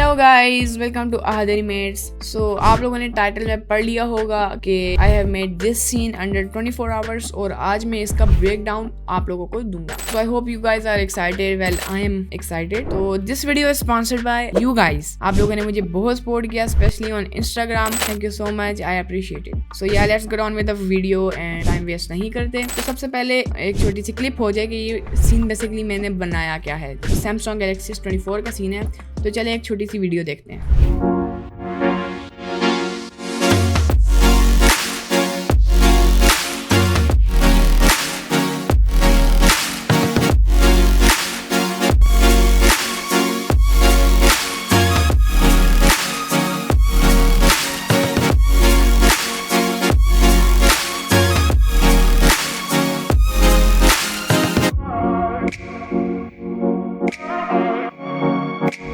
Hello guys, welcome to अहदरी mates. So आप लोगों ने टाइटल में पढ़ लिया होगा कि I have made this scene under 24 hours और आज मैं इसका ब्रेक डाउन आप लोगों को दूंगा। So I hope you guys are excited. Well, I am excited. तो this video is sponsored by you guys. आप लोगों ने मुझे बहुत सपोर्ट किया, specially on Instagram. Thank you so much, I appreciate it. So yeah let's get on with the video and time waste नहीं करते। तो सबसे पहले एक छोटी सी क्लिप हो जाए कि ये सीन बेसिकली मैंने बनाया क्या है। सैमसंग गैलेक्सी S24 का सीन है। तो चले एक छोटी सी वीडियो देखते हैं।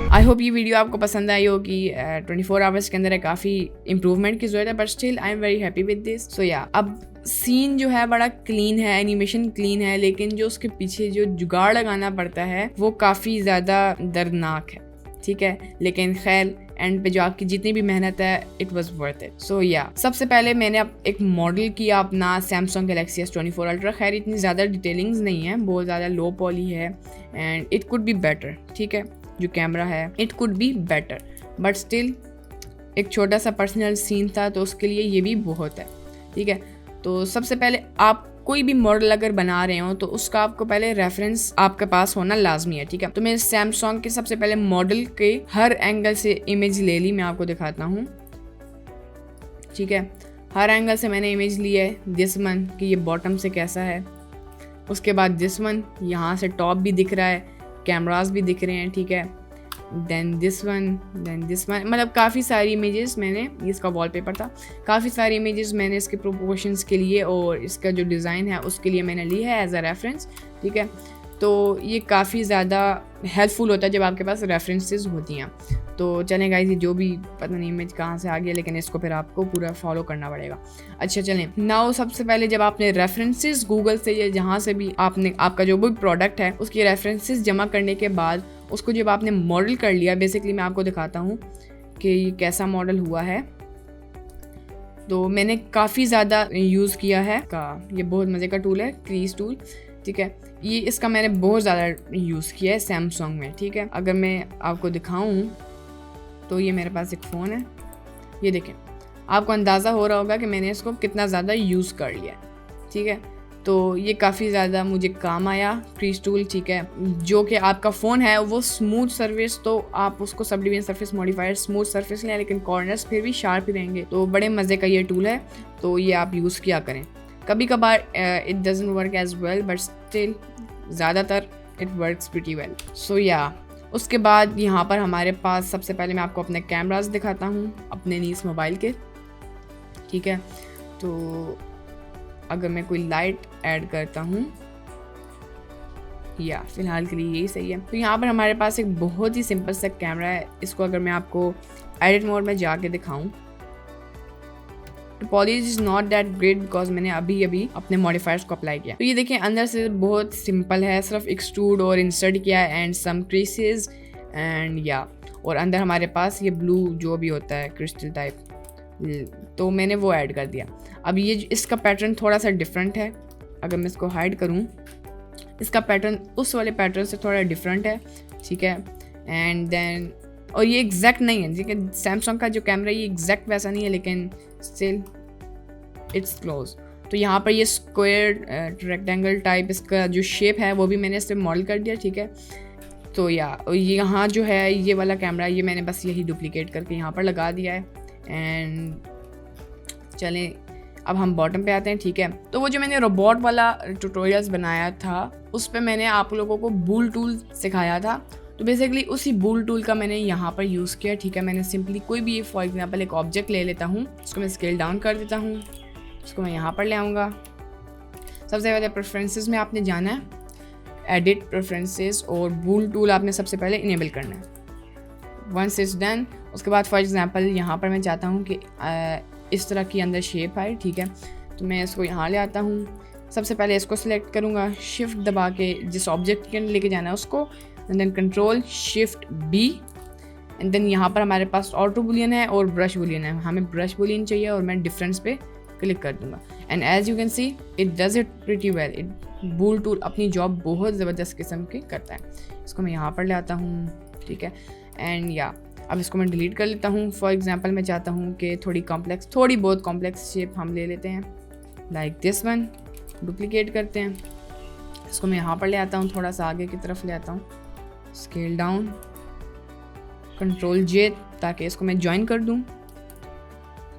आई होप ये वीडियो आपको पसंद आई होगी। 24 आवर्स के अंदर काफ़ी इंप्रूवमेंट की ज़रूरत है, but still I am very happy with this. So yeah अब सीन जो है बड़ा क्लीन है, एनिमेशन क्लीन है, लेकिन जो उसके पीछे जो जुगाड़ लगाना पड़ता है वो काफ़ी ज़्यादा दर्दनाक है। ठीक है, लेकिन खैर एंड पे जो आपकी जितनी भी मेहनत है it was worth it. So या सबसे पहले मैंने अब एक मॉडल किया अपना सैमसंग गैलेक्सी S24 अल्ट्रा। खैर इतनी ज़्यादा डिटेलिंग्स नहीं है, बहुत ज़्यादा लो पॉली है and it could be better. ठीक है, जो कैमरा है it could be better, but still एक छोटा सा पर्सनल सीन था तो उसके लिए ये भी बहुत है। ठीक है, तो सबसे पहले आप कोई भी मॉडल अगर बना रहे हो तो उसका आपको पहले रेफरेंस आपके पास होना लाजमी है। ठीक है, तो मैं सैमसंग के सबसे पहले मॉडल के हर एंगल से इमेज ले ली। मैं आपको दिखाता हूँ। ठीक है, हर एंगल से मैंने इमेज ली है। दिस वन कि ये बॉटम से कैसा है, उसके बाद दिस वन यहाँ से टॉप भी दिख रहा है, कैमरास भी दिख रहे हैं। ठीक है, देन दिस वन, मतलब काफ़ी सारी इमेजेस मैंने, ये इसका वॉलपेपर था, काफ़ी सारी इमेजेस मैंने इसके प्रोपोर्शंस के लिए और इसका जो डिज़ाइन है उसके लिए मैंने ली है एज अ रेफरेंस। ठीक है, तो ये काफ़ी ज़्यादा हेल्पफुल होता है जब आपके पास रेफरेंसेस होती हैं। तो चलें गाइस, ये जो भी पता नहीं इमेज कहाँ से आ गया, लेकिन इसको फिर आपको पूरा फॉलो करना पड़ेगा। अच्छा चलें, नाउ सबसे पहले जब आपने रेफरेंसेस गूगल से या जहाँ से भी आपने आपका जो भी प्रोडक्ट है उसकी रेफरेंसेस जमा करने के बाद उसको जब आपने मॉडल कर लिया, बेसिकली मैं आपको दिखाता हूँ कि ये कैसा मॉडल हुआ है। तो मैंने काफ़ी ज़्यादा यूज़ किया है ये बहुत मज़े का टूल है, क्रीज टूल। ठीक है, ये इसका मैंने बहुत ज़्यादा यूज़ किया है सैमसंग में। ठीक है, अगर मैं आपको दिखाऊं तो ये मेरे पास एक फ़ोन है, ये देखें, आपको अंदाज़ा हो रहा होगा कि मैंने इसको कितना ज़्यादा यूज़ कर लिया। ठीक है, तो ये काफ़ी ज़्यादा मुझे काम आया क्रीज टूल। ठीक है, जो कि आपका फ़ोन है वो स्मूथ सरफेस, तो आप उसको sub division surface modifier smooth surface लें, लेकिन कॉर्नर्स फिर भी शार्प ही रहेंगे। तो बड़े मज़े का ये टूल है, तो ये आप यूज़ किया करें। कभी कभार it doesn't work as well, but still ज़्यादातर it works pretty well. So या उसके बाद यहाँ पर हमारे पास सबसे पहले मैं आपको अपने कैमरास दिखाता हूँ अपने नीस मोबाइल के। ठीक है, तो अगर मैं कोई लाइट ऐड करता हूँ, या फिलहाल के लिए यही सही है। तो यहाँ पर हमारे पास एक बहुत ही सिंपल सा कैमरा है। इसको अगर मैं आपको एडिट मोड में जाके दिखाऊं, Pauli's is not that great because मैंने अभी अपने मॉडिफायर्स को अप्लाई किया। तो ये देखिए अंदर से बहुत सिंपल है, सिर्फ एक्सट्रूड और इंसर्ट किया है एंड सम क्रीसेस एंड या, और अंदर हमारे पास ये ब्लू जो भी होता है क्रिस्टल टाइप, तो मैंने वो ऐड कर दिया। अब ये इसका पैटर्न थोड़ा सा डिफरेंट है। अगर मैं इसको हाइड करूँ, इसका पैटर्न उस वाले पैटर्न से थोड़ा डिफरेंट है। ठीक है, एंड देन और ये एग्जैक्ट नहीं है, ठीक है, सैमसंग का जो कैमरा ये एग्जैक्ट वैसा नहीं है, लेकिन स्टिल इट्स क्लोज। तो यहाँ पर ये स्क्वायर रेक्टेंगल टाइप इसका जो शेप है वो भी मैंने इससे मॉडल कर दिया। ठीक है, तो यहाँ जो है ये वाला कैमरा, ये मैंने बस यही डुप्लीकेट करके यहाँ पर लगा दिया है। एंड चलें अब हम बॉटम पे आते हैं। ठीक है, तो वो जो मैंने रोबोट वाला ट्यूटोरियल्स बनाया था उस पर मैंने आप लोगों को बूल टूल सिखाया था। तो बेसिकली उसी बूल टूल का मैंने यहाँ पर यूज़ किया। ठीक है, मैंने सिंपली कोई भी फॉर एग्जांपल एक ऑब्जेक्ट ले लेता हूँ, उसको मैं स्केल डाउन कर देता हूँ, उसको मैं यहाँ पर ले आऊँगा। सबसे पहले प्रेफरेंसेस में आपने जाना है, एडिट प्रेफरेंसेस, और बूल टूल आपने सबसे पहले इनेबल करना है। वंस इट्स डन, उसके बाद फॉर एग्जांपल यहाँ पर मैं चाहता हूँ कि इस तरह की अंदर शेप आए। ठीक है, तो मैं इसको यहाँ ले आता हूँ। सबसे पहले इसको सिलेक्ट करूँगा, शिफ्ट दबा के जिस ऑब्जेक्ट के लेके जाना है उसको, and then control shift B, and then यहाँ पर हमारे पास ऑटो बुलियन है और ब्रश बुलियन है, हमें ब्रश बुलियन चाहिए और मैं डिफरेंस पे क्लिक कर दूंगा and as you can see it does it pretty well. It bool tool अपनी जॉब बहुत ज़बरदस्त किस्म की करता है। इसको मैं यहाँ पर ले आता हूँ, ठीक है, एंड या अब इसको मैं डिलीट कर लेता हूँ। फॉर एग्जांपल मैं चाहता हूँ कि थोड़ी बहुत कॉम्प्लेक्स शेप हम ले लेते हैं, लाइक दिस वन, डुप्लीकेट करते हैं। इसको मैं यहाँ पर ले आता हूँ, थोड़ा सा आगे की तरफ ले आता हूँ, स्केल डाउन, कंट्रोल जे ताकि इसको मैं ज्वाइन कर दूँ,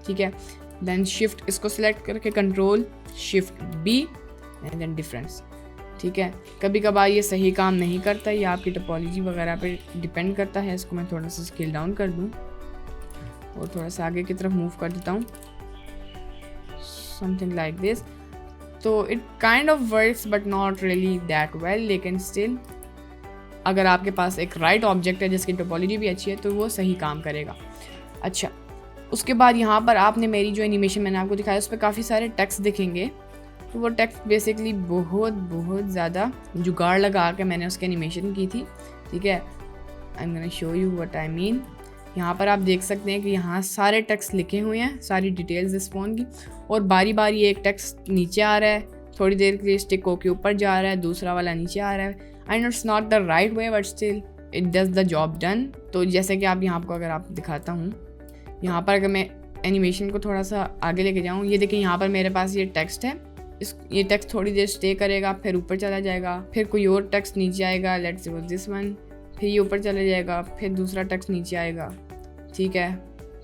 ठीक है। देन शिफ्ट इसको सिलेक्ट करके control shift B and then difference, ठीक है। कभी कभार ये सही काम नहीं करता, ये आपकी टोपोलॉजी वगैरह पे डिपेंड करता है। इसको मैं थोड़ा सा स्केल डाउन कर दूँ और थोड़ा सा आगे की तरफ मूव कर देता हूँ, समथिंग लाइक दिस। तो it kind of works but not really that well, लेकिन स्टिल अगर आपके पास एक राइट ऑब्जेक्ट है जिसकी टोपोलॉजी भी अच्छी है तो वो सही काम करेगा। अच्छा, उसके बाद यहाँ पर आपने मेरी जो एनिमेशन मैंने आपको दिखाया उस पर काफ़ी सारे टेक्स्ट दिखेंगे। तो वो टेक्स्ट बेसिकली बहुत ज़्यादा जुगाड़ लगा के मैंने उसकी एनिमेशन की थी, ठीक है। I am gonna show you what I mean. यहाँ पर आप देख सकते हैं कि यहाँ सारे टेक्स्ट लिखे हुए हैं, सारी डिटेल्स इस फ़ोन की, और बारी बारी एक टेक्स्ट नीचे आ रहा है, थोड़ी देर के लिए स्टिक होके ऊपर जा रहा है, दूसरा वाला नीचे आ रहा है। I no it's not the right way but still it does the job done. तो जैसे कि आप यहाँ को अगर आप दिखाता हूँ, यहाँ पर अगर मैं एनिमेशन को थोड़ा सा आगे लेके जाऊँ, ये देखिए यहाँ पर मेरे पास ये टेक्स्ट है, ये टेक्स्ट थोड़ी देर स्टे करेगा, फिर ऊपर चला जाएगा, फिर कोई और टेक्स्ट नीचे आएगा, लेट्स सपोज दिस वन, फिर ये ऊपर चला जाएगा, फिर दूसरा टेक्स्ट नीचे आएगा, ठीक है,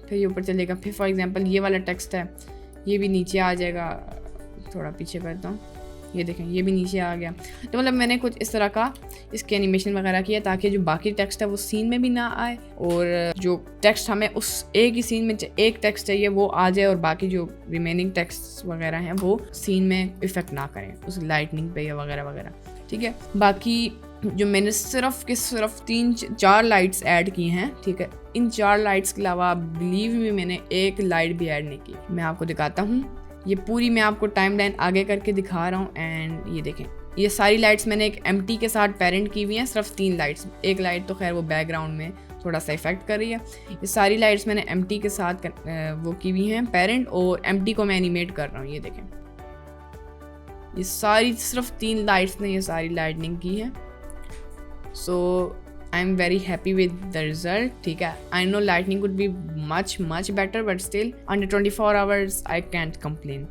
फिर ये ऊपर चलेगा, फिर फॉर एग्जांपल ये वाला टेक्स्ट है ये भी नीचे आ जाएगा। थोड़ा पीछे करता हूँ, ये देखें ये भी नीचे आ गया। तो मतलब मैंने कुछ इस तरह का इसके एनिमेशन वगैरह किया ताकि जो बाकी टेक्स्ट है वो सीन में भी ना आए, और जो टेक्स्ट हमें उस एक ही सीन में एक टेक्स्ट चाहिए वो आ जाए, और बाकी जो रिमेनिंग टेक्स्ट वगैरह हैं वो सीन में इफेक्ट ना करें उस लाइटनिंग पे या वगैरह वगैरह, ठीक है। बाकी जो मैंने सिर्फ 3-4 लाइट्स ऐड की हैं, ठीक है, इन 4 लाइट्स के अलावा बिलीव में मैंने एक लाइट भी ऐड नहीं की। मैं आपको दिखाता हूँ, ये पूरी मैं आपको टाइमलाइन आगे करके दिखा रहा हूँ। एंड ये देखें ये सारी लाइट्स मैंने एक एम्प्टी के साथ पेरेंट की हुई हैं, सिर्फ 3 लाइट्स, एक लाइट तो खैर वो बैकग्राउंड में थोड़ा सा इफेक्ट कर रही है। ये सारी लाइट्स मैंने एम्प्टी के साथ वो की हुई हैं पेरेंट, और एम्प्टी को मैं एनिमेट कर रहा हूँ। ये देखें ये सारी सिर्फ 3 लाइट्स ने ये सारी लाइटनिंग की है। So I am very happy with the result, ठीक है। I know lighting would be much better but still under 24 hours I can't complain.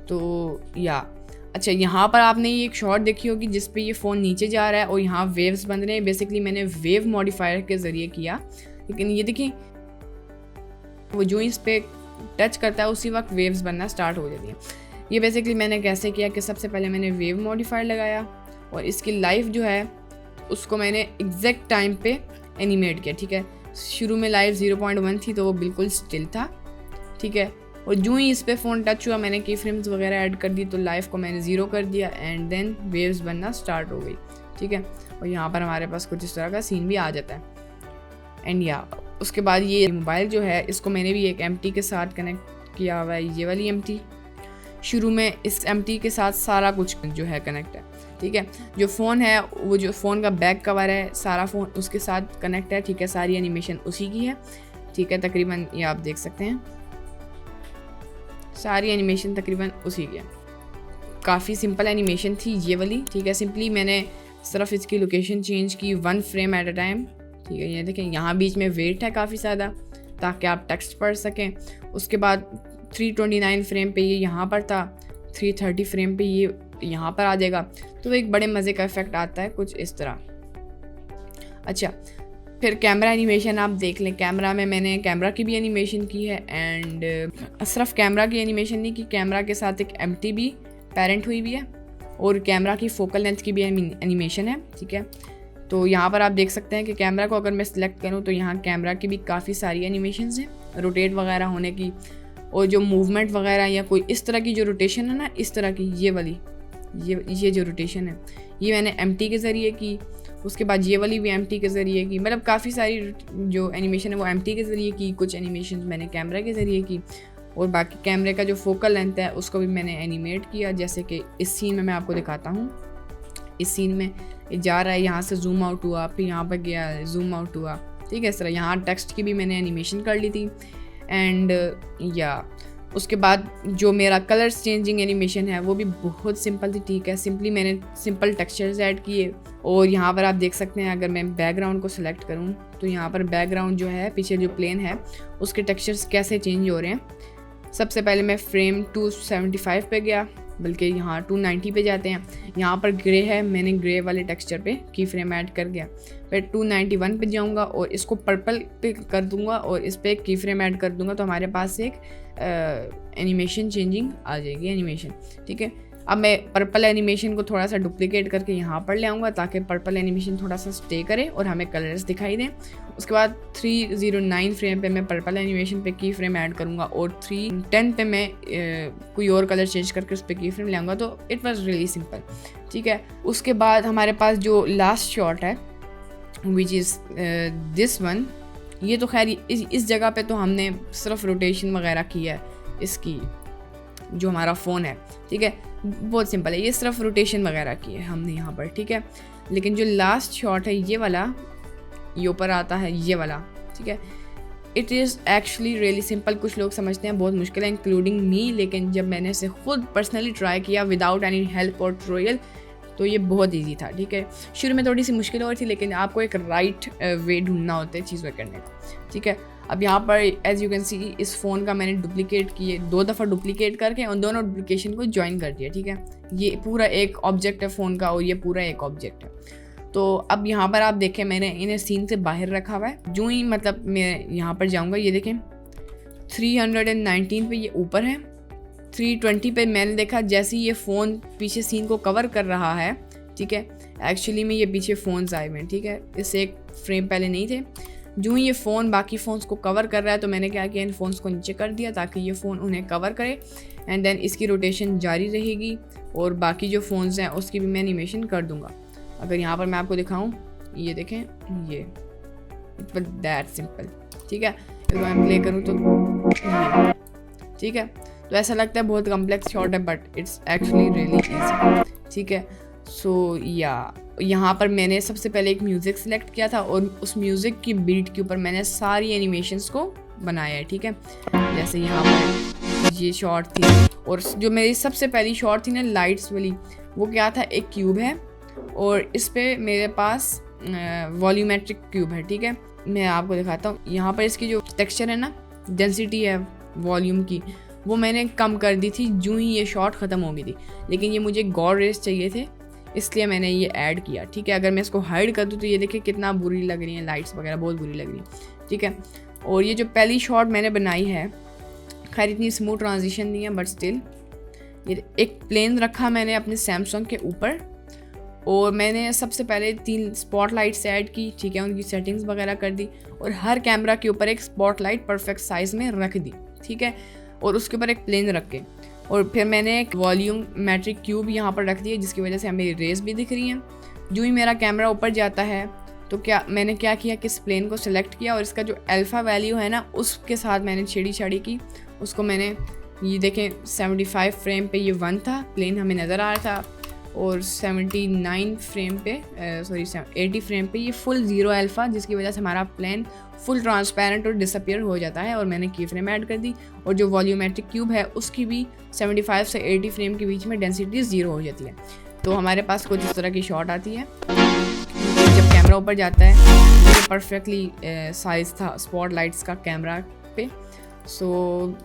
तो या अच्छा, यहाँ पर आपने ये एक शॉट देखी होगी जिस पे ये फ़ोन नीचे जा रहा है और यहाँ वेव्स बन रहे हैं। बेसिकली मैंने वेव मॉडिफायर के ज़रिए किया, लेकिन ये देखिए वो जो इस पे टच करता है उसी वक्त वेव्स बनना स्टार्ट हो जाती है। ये बेसिकली मैंने कैसे किया कि सबसे पहले मैंने वेव मॉडिफायर लगाया और इसकी लाइफ जो है उसको मैंने एग्जैक्ट टाइम पे एनिमेट किया, ठीक है। शुरू में लाइव 0.1 थी तो वो बिल्कुल स्टिल था, ठीक है, और जो ही इस पे फ़ोन टच हुआ मैंने की फ्रेम्स वगैरह ऐड कर दी तो लाइफ को मैंने 0 कर दिया एंड देन वेव्स बनना स्टार्ट हो गई, ठीक है। और यहाँ पर हमारे पास कुछ इस तरह का सीन भी आ जाता है। एंड या उसके बाद ये मोबाइल जो है इसको मैंने भी एक एम्प्टी के साथ कनेक्ट किया हुआ है। ये वाली एम्प्टी शुरू में इस एम्प्टी के साथ सारा कुछ जो है कनेक्ट है, ठीक है। जो फ़ोन है वो जो फ़ोन का बैक कवर है सारा फ़ोन उसके साथ कनेक्ट है, ठीक है। सारी एनिमेशन उसी की है, ठीक है। तकरीबन ये आप देख सकते हैं सारी एनिमेशन तकरीबन उसी की है। काफ़ी सिंपल एनिमेशन थी ये वाली, ठीक है। सिंपली मैंने सिर्फ इसकी लोकेशन चेंज की 1 फ्रेम एट अ टाइम, ठीक है। ये देखें यहाँ बीच में वेट है काफ़ी ज़्यादा ताकि आप टेक्स्ट पढ़ सकें। उसके बाद 329 फ्रेम पे ये यहाँ पर था, 330 फ्रेम पे ये यहाँ पर आ जाएगा, तो एक बड़े मज़े का इफेक्ट आता है कुछ इस तरह। अच्छा, फिर कैमरा एनिमेशन आप देख लें। कैमरा में मैंने कैमरा की भी एनिमेशन की है एंड सिर्फ कैमरा की एनिमेशन नहीं की, कैमरा के साथ एक एम्प्टी भी पेरेंट हुई भी है और कैमरा की फोकल लेंथ की भी एनिमेशन है, ठीक है। तो यहाँ पर आप देख सकते हैं कि कैमरा को अगर मैं सिलेक्ट करूँ तो यहाँ कैमरा की भी काफ़ी सारी एनिमेशंस हैं, रोटेट वगैरह होने की, और जो मूवमेंट वगैरह या कोई इस तरह की जो रोटेशन है ना, इस तरह की ये वाली ये जो रोटेशन है ये मैंने एम्प्टी के ज़रिए की। उसके बाद ये वाली भी एम्प्टी के ज़रिए की, मतलब काफ़ी सारी जो एनिमेशन है वो एम्प्टी के ज़रिए की, कुछ एनिमेशन मैंने कैमरा के ज़रिए की, और बाकी कैमरे का जो फोकल लेंथ है उसको भी मैंने एनिमेट किया। जैसे कि इस सीन में मैं आपको दिखाता हूँ, इस सीन में ये जा रहा है, यहाँ से जूम आउट हुआ, फिर यहाँ पर गया जूम आउट हुआ, ठीक है। इस तरह यहाँ टेक्स्ट की भी मैंने एनिमेशन कर ली थी। एंड या उसके बाद जो मेरा कलर चेंजिंग एनिमेशन है वो भी बहुत सिंपल थी, ठीक है। सिंपली मैंने सिंपल टेक्सचर्स ऐड किए और यहाँ पर आप देख सकते हैं, अगर मैं बैकग्राउंड को सिलेक्ट करूँ तो यहाँ पर बैकग्राउंड जो है पीछे जो प्लेन है उसके टेक्सचर्स कैसे चेंज हो रहे हैं। सबसे पहले मैं फ्रेम 275 पे गया, बल्कि यहाँ 290 पे जाते हैं। यहाँ पर ग्रे है, मैंने ग्रे वाले टेक्सचर पे की फ्रेम ऐड कर गया। फिर 291 पे जाऊँगा और इसको पर्पल पे कर दूँगा और इस पर की फ्रेम ऐड कर दूँगा, तो हमारे पास एक एनिमेशन चेंजिंग आ जाएगी एनिमेशन, ठीक है। अब मैं पर्पल एनिमेशन को थोड़ा सा डुप्लीकेट करके यहाँ पर ले आऊँगा ताकि पर्पल एनिमेशन थोड़ा सा स्टे करे और हमें कलर्स दिखाई दें। उसके बाद 309 फ्रेम पे मैं पर्पल एनिमेशन पे की फ्रेम ऐड करूँगा और 310 पे मैं कोई और कलर चेंज करके उस पर की फ्रेम ले आऊँगा। तो इट वॉज रियली सिंपल, ठीक है। उसके बाद हमारे पास जो लास्ट शॉट है विच इज़ दिस वन, ये तो खैर इस जगह पे तो हमने सिर्फ रोटेशन वगैरह की है इसकी, जो हमारा फ़ोन है, ठीक है। बहुत सिंपल है, ये सिर्फ रोटेशन वगैरह की है हमने यहाँ पर, ठीक है। लेकिन जो लास्ट शॉट है ये वाला, ये ऊपर आता है ये वाला, ठीक है। It is actually really simple. कुछ लोग समझते हैं बहुत मुश्किल है इंक्लूडिंग मी, लेकिन जब मैंने इसे खुद पर्सनली ट्राई किया विदाउट एनी हेल्प और ट्यूटोरियल तो ये बहुत इजी था, ठीक है। शुरू में थोड़ी सी मुश्किल और थी, लेकिन आपको एक राइट वे ढूंढना होता है चीज़ करने का, ठीक है। अब यहाँ पर एज यू कैन सी इस फ़ोन का मैंने डुप्लीकेट किए, 2 दफ़ा डुप्लीकेट करके उन दोनों डुप्लीकेशन को ज्वाइन कर दिया, ठीक है। ये पूरा एक ऑब्जेक्ट है फ़ोन का और ये पूरा एक ऑब्जेक्ट है। तो अब यहाँ पर आप देखें मैंने इन्हें सीन से बाहर रखा हुआ है। जो ही मतलब मैं यहाँ पर जाऊँगा, ये देखें 319 पे ये ऊपर है, 320 पे मैंने देखा जैसे ही ये फ़ोन पीछे सीन को कवर कर रहा है, ठीक है। एक्चुअली में ये पीछे फ़ोन्स आए हुए हैं, ठीक है। इससे एक फ्रेम पहले नहीं थे। जो ही ये फ़ोन बाकी फ़ोन्स को कवर कर रहा है तो मैंने क्या किया, इन फ़ोन्स को नीचे कर दिया ताकि ये फ़ोन उन्हें कवर करे एंड देन इसकी रोटेशन जारी रहेगी और बाकी जो फ़ोन्स हैं उसकी भी मैं एनिमेशन कर दूँगा। अगर यहाँ पर मैं आपको दिखाऊँ, ये देखें, ये दैट सिंपल, ठीक है। अगर मैं प्ले करूँ तो ठीक है। तो ऐसा लगता है बहुत कम्प्लेक्स शॉट है but it's actually really easy, ठीक है। सो या यहाँ पर मैंने सबसे पहले एक म्यूज़िक सिलेक्ट किया था और उस म्यूज़िक की बीट के ऊपर मैंने सारी एनिमेशंस को बनाया है, ठीक है। जैसे यहाँ पर ये शॉट थी और जो मेरी सबसे पहली शॉट थी ना लाइट्स वाली, वो क्या था, एक क्यूब है और इस पर मेरे पास वॉल्यूमेट्रिक क्यूब है, ठीक है। मैं आपको दिखाता हूँ। यहाँ पर इसकी जो टेक्सचर है ना, डेंसिटी है वॉल्यूम की, वो मैंने कम कर दी थी जो ही ये शॉट ख़त्म हो गई थी, लेकिन ये मुझे गॉड रेस चाहिए थे इसलिए मैंने ये ऐड किया, ठीक है। अगर मैं इसको हाइड कर दूँ तो ये देखिए कितना बुरी लग रही है, लाइट्स वगैरह बहुत बुरी लग रही है, ठीक है। और ये जो पहली शॉट मैंने बनाई है, खैर इतनी स्मूथ ट्रांजिशन नहीं है बट स्टिल, ये एक प्लेन रखा मैंने अपने सैमसंग के ऊपर और मैंने सबसे पहले 3 स्पॉटलाइट्स ऐड की, ठीक है। उनकी सेटिंग्स वगैरह कर दी और हर कैमरा के ऊपर एक स्पॉटलाइट परफेक्ट साइज़ में रख दी, ठीक है। और उसके ऊपर एक प्लेन रख के और फिर मैंने एक वॉल्यूम मैट्रिक क्यूब यहाँ पर रख दिया जिसकी वजह से हमें रेस भी दिख रही हैं। जो ही मेरा कैमरा ऊपर जाता है तो मैंने क्या किया कि इस प्लेन को सिलेक्ट किया और इसका जो अल्फ़ा वैल्यू है ना उसके साथ मैंने छेड़ी की, उसको मैंने, ये देखें 75 फ्रेम पे ये 1 था, प्लेन हमें नज़र आ रहा था और 79 फ्रेम पे 80 फ्रेम पे ये फुल 0 अल्फ़ा, जिसकी वजह से हमारा प्लेन फुल ट्रांसपेरेंट और डिसअपियर हो जाता है। और मैंने की फ्रेम ऐड कर दी और जो वॉल्यूमेट्रिक क्यूब है उसकी भी 75 से 80 फ्रेम के बीच में डेंसिटी 0 हो जाती है। तो हमारे पास कुछ इस तरह की शॉट आती है। जब कैमरा ऊपर जाता है ये परफेक्टली साइज़ था स्पॉटलाइट्स का कैमरा पे। So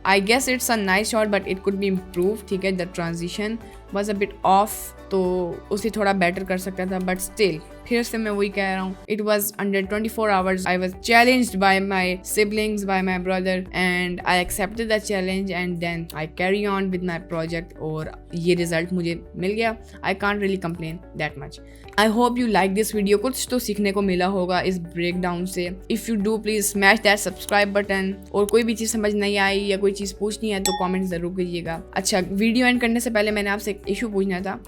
I guess it's a nice shot but it could be improve, ठीक है। The transition was a bit off, तो उसे थोड़ा बेटर कर सकता था बट स्टिल फिर से मैं वही कह रहा हूँ, it was under 24 hours. I was challenged by my siblings, by my brother and I accepted the challenge and then I carry on with my project और ये रिजल्ट मुझे मिल गया। I can't really complain that much. I hope you like this video. कुछ तो सीखने को मिला होगा इस ब्रेक डाउन से। If you do please smash that subscribe button. और कोई भी चीज़ समझ नहीं आई या कोई चीज़ पूछनी है तो कॉमेंट ज़रूर कीजिएगा। अच्छा, वीडियो एंड करने से पहले मैंने आपसे एक इशू पूछना था।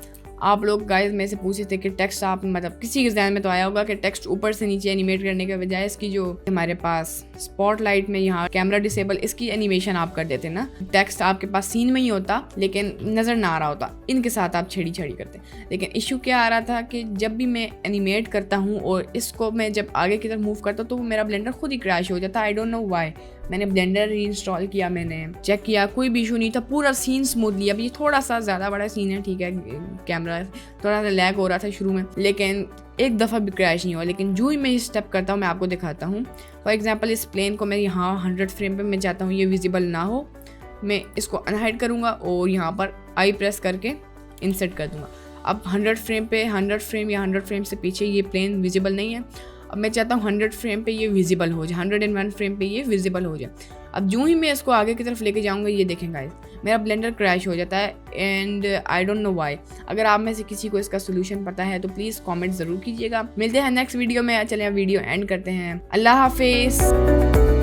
आप लोग गाइस में से पूछे थे कि टेक्स्ट आप मतलब किसी के ध्यान में तो आया होगा कि टेक्स्ट ऊपर से नीचे एनिमेट करने के बजाय इसकी जो हमारे पास स्पॉटलाइट में यहाँ कैमरा डिसेबल इसकी एनिमेशन आप कर देते ना, टेक्स्ट आपके पास सीन में ही होता लेकिन नजर ना आ रहा होता, इनके साथ आप छेड़ी छेड़ी करते। लेकिन इशू क्या आ रहा था कि जब भी मैं एनिमेट करता हूँ और इसको मैं जब आगे की तरफ मूव करता हूँ तो मेरा ब्लेंडर खुद ही क्रैश हो जाता। I don't know why. मैंने ब्लेंडर रीइंस्टॉल किया, मैंने चेक किया, कोई भी इशू नहीं था, पूरा सीन स्मूथली। अब ये थोड़ा सा ज़्यादा बड़ा सीन है, ठीक है, कैमरा थोड़ा सा लैग हो रहा था शुरू में, लेकिन एक दफ़ा भी क्रैश नहीं हुआ। लेकिन जो ही मैं ये स्टेप करता हूँ मैं आपको दिखाता हूँ। फॉर एग्जांपल इस प्लेन को मैं यहाँ 100 फ्रेम पे मैं चाहता हूँ ये विजिबल ना हो, मैं इसको अनहाइड करूँगा और यहाँ पर आई प्रेस करके इंसर्ट कर दूँगा। अब 100 फ्रेम पे 100 फ्रेम या 100 फ्रेम से पीछे ये प्लेन विजिबल नहीं है। अब मैं चाहता हूँ 100 फ्रेम पे ये विजिबल हो जाए, 101 फ्रेम पे ये विजिबल हो जाए। अब जो ही मैं इसको आगे की तरफ लेके जाऊँगा ये देखें गाइस मेरा ब्लेंडर क्रैश हो जाता है and I don't know why. अगर आप में से किसी को इसका सोल्यूशन पता है तो प्लीज़ कमेंट ज़रूर कीजिएगा। मिलते हैं नेक्स्ट वीडियो में। चलें वीडियो एंड करते हैं। अल्लाह हाफिज़।